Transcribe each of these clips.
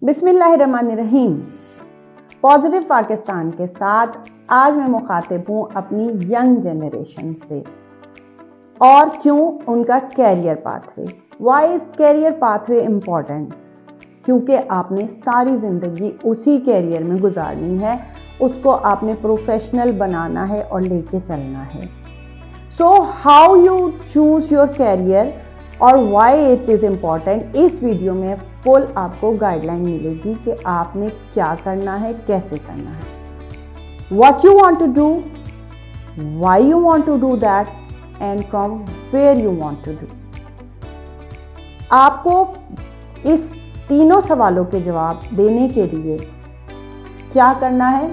बिस्मिल्लाहिर्रहमानिर्रहीम। पॉजिटिव पाकिस्तान के साथ आज मैं मुखातिब हूँ अपनी यंग जनरेशन से और क्यों उनका career pathway. Why is career pathway important? क्योंकि आपने सारी ज़िंदगी उसी कैरियर में गुजारनी है, उसको आपने प्रोफेशनल बनाना है और लेके चलना है। So how you choose your career और वाई इट इज़ इम्पॉर्टेंट, इस वीडियो में फुल आपको गाइडलाइन मिलेगी कि आपने क्या करना है, कैसे करना है, what you want to do, why you want to do that and from where you want to do. आपको इस तीनों सवालों के जवाब देने के लिए क्या करना है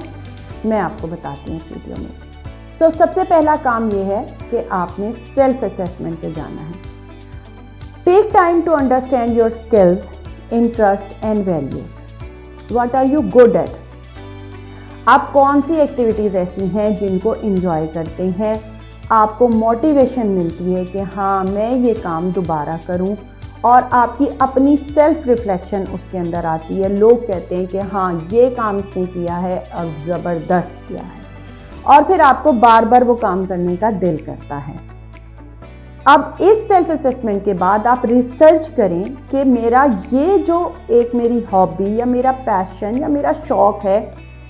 मैं आपको बताती हूँ इस वीडियो में। सबसे पहला काम यह है कि आपने सेल्फ असेसमेंट पे जाना है। Take time to understand your skills, interest and values. What are you good at? आप कौन सी एक्टिविटीज़ ऐसी हैं जिनको एंजॉय करते हैं, आपको मोटिवेशन मिलती है कि हाँ मैं ये काम दोबारा करूं, और आपकी अपनी सेल्फ रिफ्लेक्शन उसके अंदर आती है। लोग कहते हैं कि हाँ ये काम इसने किया है और ज़बरदस्त किया है, और फिर आपको बार बार वो काम करने का दिल करता है। अब इस सेल्फ असेसमेंट के बाद आप रिसर्च करें कि मेरा ये जो एक मेरी हॉबी या मेरा पैशन या मेरा शौक है,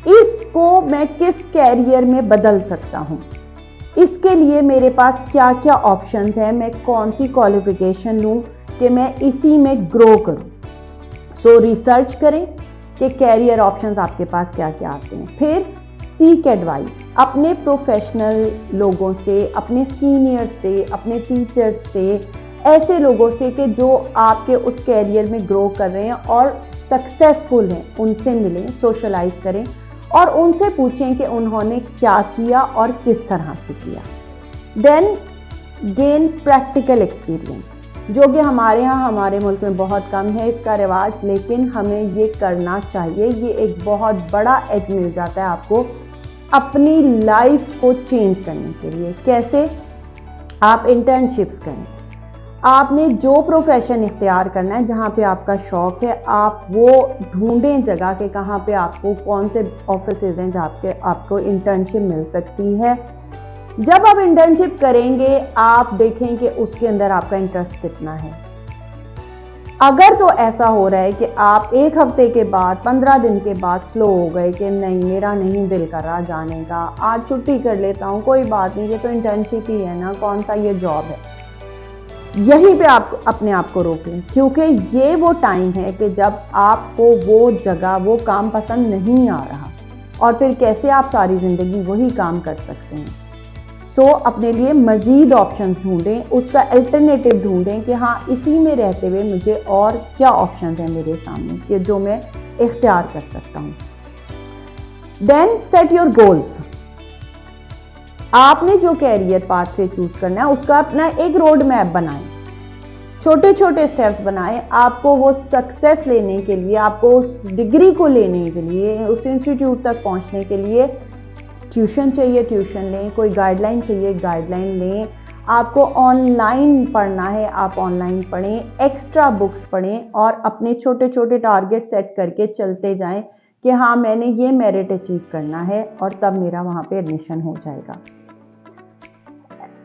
इसको मैं किस कैरियर में बदल सकता हूँ। इसके लिए मेरे पास क्या क्या ऑप्शंस हैं, मैं कौन सी क्वालिफिकेशन लूँ कि मैं इसी में ग्रो करूँ। रिसर्च करें कि कैरियर ऑप्शंस आपके पास क्या क्या आते हैं। फिर सीक एडवाइस अपने प्रोफेशनल लोगों से, अपने सीनियर से, अपने टीचर्स से, ऐसे लोगों से कि जो आपके उस कैरियर में ग्रो कर रहे हैं और सक्सेसफुल हैं, उनसे मिलें, सोशलाइज करें और उनसे पूछें कि उन्होंने क्या किया और किस तरह से किया। देन गेन प्रैक्टिकल एक्सपीरियंस, जो कि हमारे यहाँ हमारे मुल्क में बहुत कम है इसका रिवाज, लेकिन हमें ये करना चाहिए। ये एक बहुत बड़ा एज मिल जाता है आपको अपनी लाइफ को चेंज करने के लिए। कैसे? आप इंटर्नशिप्स करें। आपने जो प्रोफेशन इख्तियार करना है, जहाँ पे आपका शौक है, आप वो ढूंढें जगह के कहाँ पे आपको कौन से ऑफिसेज हैं जहाँ पे आपको इंटर्नशिप मिल सकती है। जब आप इंटर्नशिप करेंगे आप देखें कि उसके अंदर आपका इंटरेस्ट कितना है। अगर तो ऐसा हो रहा है कि आप एक हफ्ते के बाद, 15 दिन के बाद स्लो हो गए कि नहीं मेरा नहीं दिल कर रहा जाने का, आज छुट्टी कर लेता हूँ, कोई बात नहीं, ये तो इंटर्नशिप ही है ना, कौन सा ये जॉब है, यहीं पे आप अपने आप को रोक लें। क्योंकि ये वो टाइम है कि जब आपको वो जगह, वो काम पसंद नहीं आ रहा, और फिर कैसे आप सारी ज़िंदगी वही काम कर सकते हैं। अपने लिए मज़ीद ऑप्शंस ढूंढें, उसका अल्टरनेटिव ढूंढें कि हाँ इसी में रहते हुए मुझे और क्या ऑप्शंस हैं मेरे सामने कि जो मैं इख्तियार कर सकता हूँ। Then set your goals. आपने जो कैरियर पाथवे चूज करना है उसका अपना एक रोड मैप बनाएं, छोटे छोटे स्टेप्स बनाएं। आपको वो सक्सेस लेने के लिए, आपको उस डिग्री को लेने के लिए, उस इंस्टीट्यूट तक पहुँचने के लिए ट्यूशन चाहिए, ट्यूशन लें, कोई गाइडलाइन चाहिए, गाइडलाइन लें। आपको ऑनलाइन पढ़ना है, आप ऑनलाइन पढ़ें, एक्स्ट्रा बुक्स पढ़ें और अपने छोटे छोटे टारगेट सेट करके चलते जाएं कि हाँ मैंने ये मेरिट अचीव करना है और तब मेरा वहाँ पे एडमिशन हो जाएगा।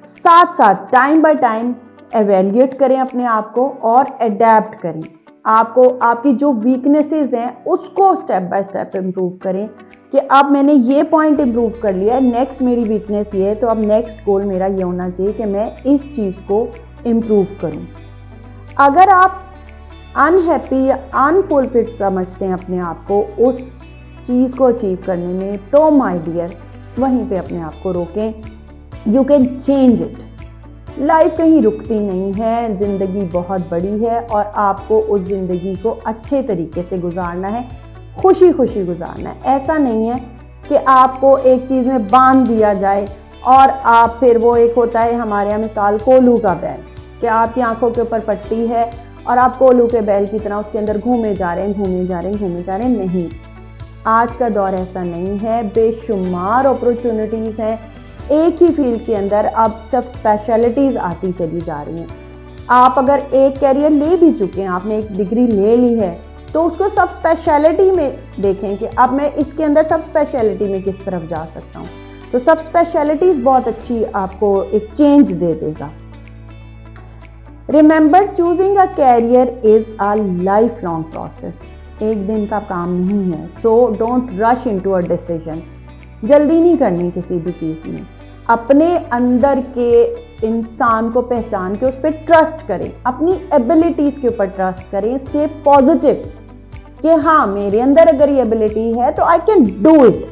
साथ साथ टाइम बाय टाइम एवेल्यूएट करें अपने आप को और अडेप्ट करें। आपको आपकी जो वीकनेसेस हैं उसको स्टेप बाय स्टेप इम्प्रूव करें कि अब मैंने ये पॉइंट इम्प्रूव कर लिया है, नेक्स्ट मेरी वीकनेस ये है, तो अब नेक्स्ट गोल मेरा ये होना चाहिए कि मैं इस चीज़ को इम्प्रूव करूं। अगर आप अनहैप्पी या अनफुलफिल्ड समझते हैं अपने आप को उस चीज़ को अचीव करने में, तो माय डियर वहीं पे अपने आप को रोकें। You can change it. Life कहीं रुकती नहीं है, ज़िंदगी बहुत बड़ी है और आपको उस ज़िंदगी को अच्छे तरीके से गुजारना है, खुशी खुशी गुजारना है। ऐसा नहीं है कि आपको एक चीज़ में बांध दिया जाए और आप फिर वो एक होता है हमारे यहाँ मिसाल कोलू का बैल, कि आपकी आंखों के ऊपर पट्टी है और आप कोलू के बैल की तरह उसके अंदर घूमे जा रहे हैं, घूमे जा रहे हैं, घूमे जा रहे हैं। नहीं, आज का दौर ऐसा नहीं है। बेशुमार अपॉर्चुनिटीज़ हैं एक ही फील्ड के अंदर, अब सब स्पेशलिटीज़ आती चली जा रही हैं। आप अगर एक कैरियर ले भी चुके हैं, आपने एक डिग्री ले ली है, तो उसको सब स्पेशलिटी में देखें कि अब मैं इसके अंदर सब स्पेशलिटी में किस तरफ जा सकता हूँ। तो सब स्पेशलिटीज बहुत अच्छी आपको एक चेंज दे देगा। Remember, choosing a career is a life long process. एक दिन का काम नहीं है। So don't rush into a decision. जल्दी नहीं करनी किसी भी चीज़ में। अपने अंदर के इंसान को पहचान के उस पर ट्रस्ट करें, अपनी एबिलिटीज़ के ऊपर ट्रस्ट करें, स्टे पॉजिटिव कि हाँ मेरे अंदर अगर ये एबिलिटी है तो आई कैन डू इट।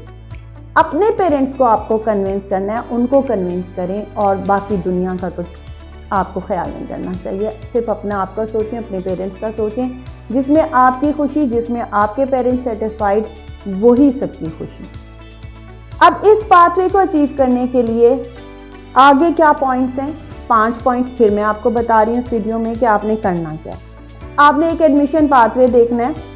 अपने पेरेंट्स को आपको कन्विंस करना है, उनको कन्विंस करें और बाकी दुनिया का तो आपको ख्याल नहीं करना चाहिए। सिर्फ अपना आपका सोचें, अपने पेरेंट्स का सोचें, जिसमें आपकी खुशी, जिसमें आपके पेरेंट्स सेटिस्फाइड, वही सबकी खुशी। अब इस पाथवे को अचीव करने के लिए आगे क्या पॉइंट्स हैं? 5 पॉइंट्स फिर मैं आपको बता रही हूँ इस वीडियो में कि आपने करना क्या है। आपने एक एडमिशन पाथवे देखना है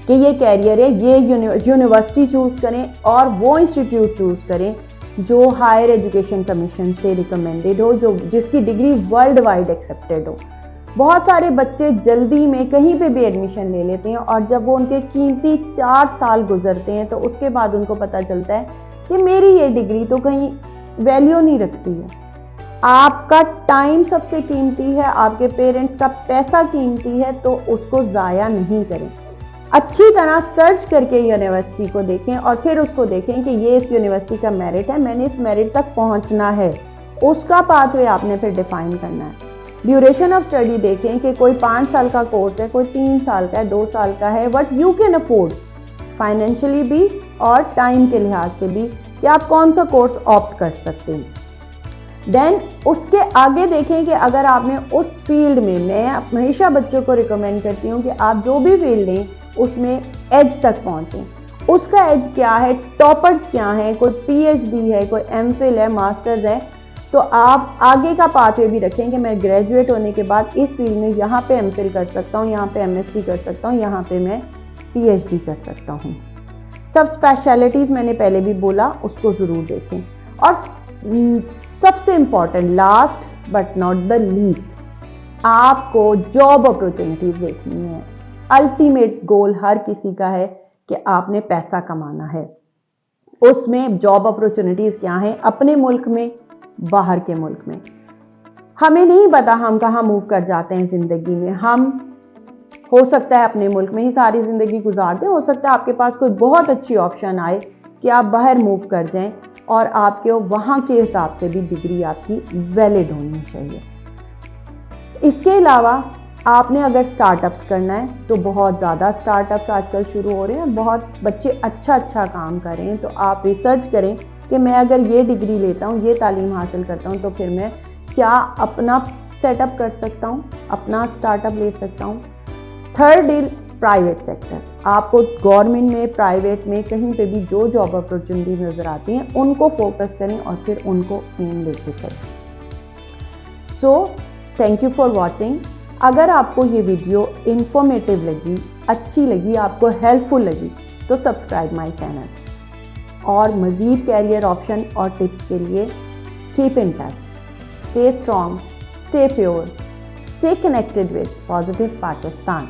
कि ये कैरियर है, ये यूनिवर्सिटी चूज करें और वो इंस्टीट्यूट चूज करें जो हायर एजुकेशन कमीशन से रिकमेंडेड हो, जो जिसकी डिग्री वर्ल्ड वाइड एक्सेप्टेड हो। बहुत सारे बच्चे जल्दी में कहीं पे भी एडमिशन ले लेते हैं और जब वो उनके कीमती 4 साल गुजरते हैं तो उसके बाद उनको पता चलता है कि मेरी ये डिग्री तो कहीं वैल्यू नहीं रखती है। आपका टाइम सबसे कीमती है, आपके पेरेंट्स का पैसा कीमती है, तो उसको ज़ाया नहीं करें। अच्छी तरह सर्च करके यूनिवर्सिटी को देखें और फिर उसको देखें कि ये इस यूनिवर्सिटी का मेरिट है, मैंने इस मेरिट तक पहुंचना है। उसका पाथवे आपने फिर डिफाइन करना है। ड्यूरेशन ऑफ स्टडी देखें कि कोई 5 साल का कोर्स है, कोई 3 साल का है, 2 साल का है, what you can afford financially भी और टाइम के लिहाज से भी कि आप कौन सा कोर्स ऑप्ट कर सकते हैं। देन उसके आगे देखें कि अगर आपने उस फील्ड में, मैं हमेशा बच्चों को रिकमेंड करती हूँ कि आप जो भी फील्ड लें उसमें एज तक पहुँचें। उसका एज क्या है, टॉपर्स क्या हैं, कोई पीएचडी है, कोई एमफिल है, मास्टर्स है, तो आप आगे का पाथवे भी रखें कि मैं ग्रेजुएट होने के बाद इस फील्ड में यहाँ पे एमफिल कर सकता हूँ, यहाँ पे एमएससी कर सकता हूँ, यहाँ पे मैं पीएचडी कर सकता हूँ। सब स्पेशलिटीज़ मैंने पहले भी बोला, उसको ज़रूर देखें। और सबसे important, last but not the least, आपको जॉब अपॉर्चुनिटीज़ देखनी है। अल्टीमेट गोल हर किसी का है कि आपने पैसा कमाना है। उसमें जॉब अपॉर्चुनिटीज़ क्या हैं, अपने मुल्क में, बाहर के मुल्क में। हमें नहीं पता हम कहाँ मूव कर जाते हैं ज़िंदगी में। हम हो सकता है अपने मुल्क में ही सारी ज़िंदगी गुजार दें, हो सकता है आपके पास कोई बहुत अच्छी ऑप्शन आए कि आप बाहर मूव कर जाएं और आपके वहाँ के हिसाब से भी डिग्री आपकी वैलिड होनी चाहिए। इसके अलावा आपने अगर स्टार्टअप्स करना है तो बहुत ज़्यादा स्टार्टअप्स आजकल शुरू हो रहे हैं, बहुत बच्चे अच्छा काम कर रहे हैं। तो आप रिसर्च करें कि मैं अगर ये डिग्री लेता हूँ, ये तालीम हासिल करता हूँ, तो फिर मैं क्या अपना सेटअप कर सकता हूँ, अपना स्टार्टअप ले सकता हूँ। Third is private sector. आपको गवर्नमेंट में, प्राइवेट में, कहीं पे भी जो जॉब अपॉर्चुनिटीज नज़र आती हैं उनको फोकस करें और फिर उनको एम लेके करें। So thank you for watching. अगर आपको ये वीडियो इंफॉर्मेटिव लगी, अच्छी लगी, आपको हेल्पफुल लगी तो सब्सक्राइब माय चैनल। और मज़ीद कैरियर ऑप्शन और टिप्स के लिए keep in touch, stay strong, stay pure, stay connected with positive Pakistan.